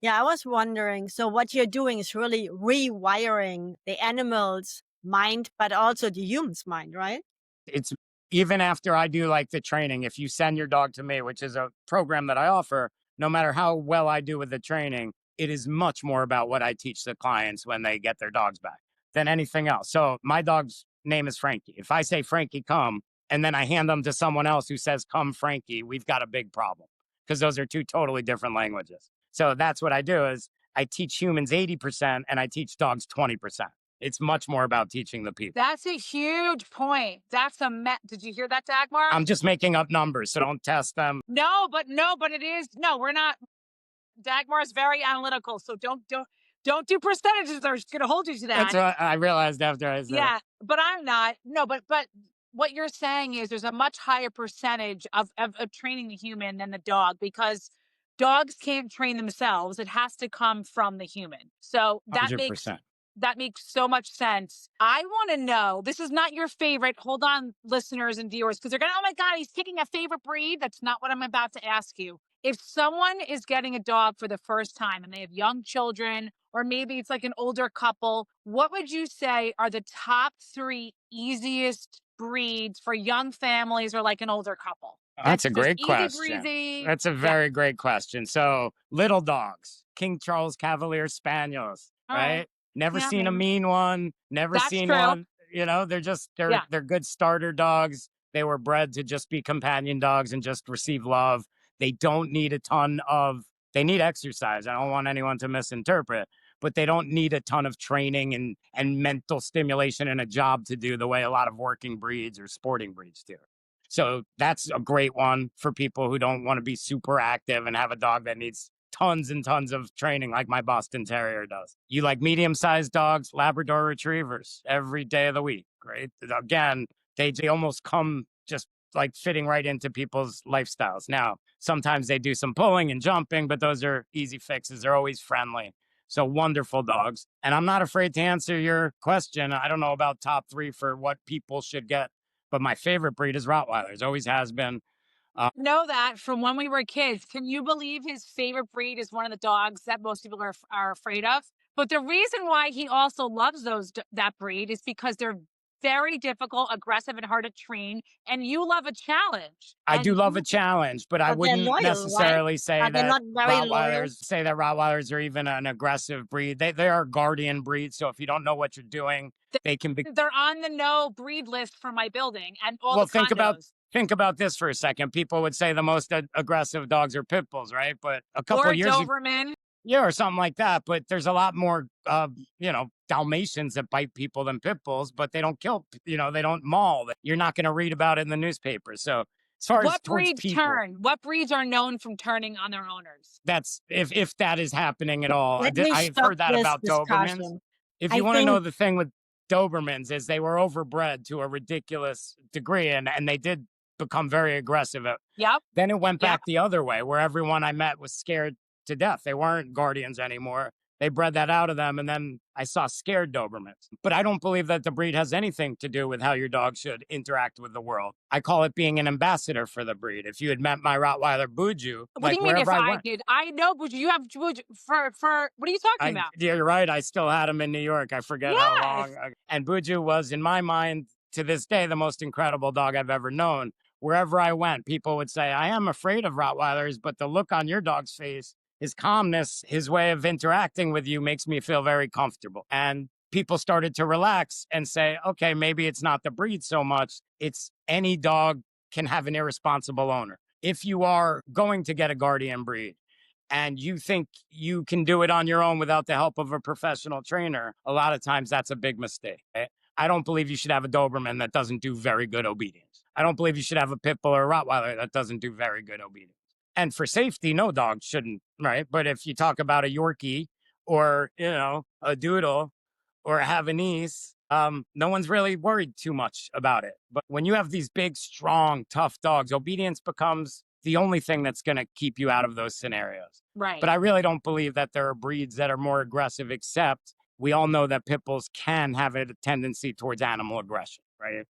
Yeah, I was wondering. So what you're doing is really rewiring the animal's mind, but also the human's mind, right? It's even after I do like the training, if you send your dog to me, which is a program that I offer, no matter how well I do with the training, it is much more about what I teach the clients when they get their dogs back than anything else. So my dog's name is Frankie. If I say Frankie, come, and then I hand them to someone else who says, come, Frankie, we've got a big problem because those are two totally different languages. So that's what I do is I teach humans 80% and I teach dogs 20%. It's much more about teaching the people. That's a huge point. Did you hear that, Dagmar? I'm just making up numbers, so don't test them. No, but it is. No, we're not. Dagmar is very analytical, so don't do percentages. They're just going to hold you to that. That's what I realized after I said Yeah, it. but I'm not. No, but what you're saying is there's a much higher percentage of training the human than the dog because dogs can't train themselves. It has to come from the human. So that makes 100%. so much sense. I want to know, this is not your favorite. Hold on, listeners and viewers, because they're going, oh my God, he's picking a favorite breed. That's not what I'm about to ask you. If someone is getting a dog for the first time and they have young children, or maybe it's like an older couple, what would you say are the top 3 easiest breeds for young families or like an older couple? That's a just great easy question. breezy. That's a very great question. So, little dogs, King Charles Cavalier Spaniels, All right? Never Yeah, seen a maybe. mean one, never That's seen true. one. You know, they're good starter dogs. They were bred to just be companion dogs and just receive love. They don't need they need exercise. I don't want anyone to misinterpret, but they don't need a ton of training and mental stimulation and a job to do the way a lot of working breeds or sporting breeds do. So that's a great one for people who don't want to be super active and have a dog that needs tons and tons of training like my Boston Terrier does. You like medium-sized dogs, Labrador Retrievers every day of the week, right? Again, they almost come just like fitting right into people's lifestyles. Now, sometimes they do some pulling and jumping, but those are easy fixes. They're always friendly. So wonderful dogs. And I'm not afraid to answer your question. I don't know about top 3 for what people should get, but my favorite breed is Rottweilers, always has been. Know that from when we were kids. Can you believe his favorite breed is one of the dogs that most people are afraid of? But the reason why he also loves that breed is because they're very difficult, aggressive, and hard to train. And you love a challenge. I And do love a challenge, but I But they're wouldn't loyal, right? necessarily say Are they that not very loyal? Rottweilers are even an aggressive breed. They are a guardian breed. So if you don't know what you're doing, they can be. they're on the no breed list for my building and all Well, the condos. think about this for a second. People would say the most aggressive dogs are pit bulls, right? But a couple Or of years ago, Doberman. yeah, or something like that. But there's a lot more, Dalmatians that bite people than pit bulls, but they don't kill, they don't maul. You're not going to read about it in the newspaper. So as far as What towards breeds people, turn? What breeds are known from turning on their owners? that's if that is happening at all. Let me I've stop heard that this about Dobermans. discussion. If I you want to know think the thing with Dobermans is they were overbred to a ridiculous degree, and they did become very aggressive. Yep. Then it went Yep. back the other way, where everyone I met was scared to death. They weren't guardians anymore. They bred that out of them, and then I saw scared Dobermans. But I don't believe that the breed has anything to do with how your dog should interact with the world. I call it being an ambassador for the breed. If you had met my Rottweiler Buju, What like do you mean if wherever I I went, did? I know Buju. You have Buju for what are you talking about? yeah, you're right. I still had him in New York. I forget how long. And Buju was, in my mind, to this day, the most incredible dog I've ever known. Wherever I went, people would say, I am afraid of Rottweilers, but the look on your dog's face, his calmness, his way of interacting with you makes me feel very comfortable. And people started to relax and say, okay, maybe it's not the breed so much. It's any dog can have an irresponsible owner. If you are going to get a guardian breed, and you think you can do it on your own without the help of a professional trainer, a lot of times that's a big mistake. I don't believe you should have a Doberman that doesn't do very good obedience. I don't believe you should have a pit bull or a Rottweiler that doesn't do very good obedience. And for safety, no dog shouldn't, right? But if you talk about a Yorkie or, a Doodle or a Havanese, no one's really worried too much about it. But when you have these big, strong, tough dogs, obedience becomes the only thing that's going to keep you out of those scenarios. Right. But I really don't believe that there are breeds that are more aggressive, except we all know that pit bulls can have a tendency towards animal aggression, right?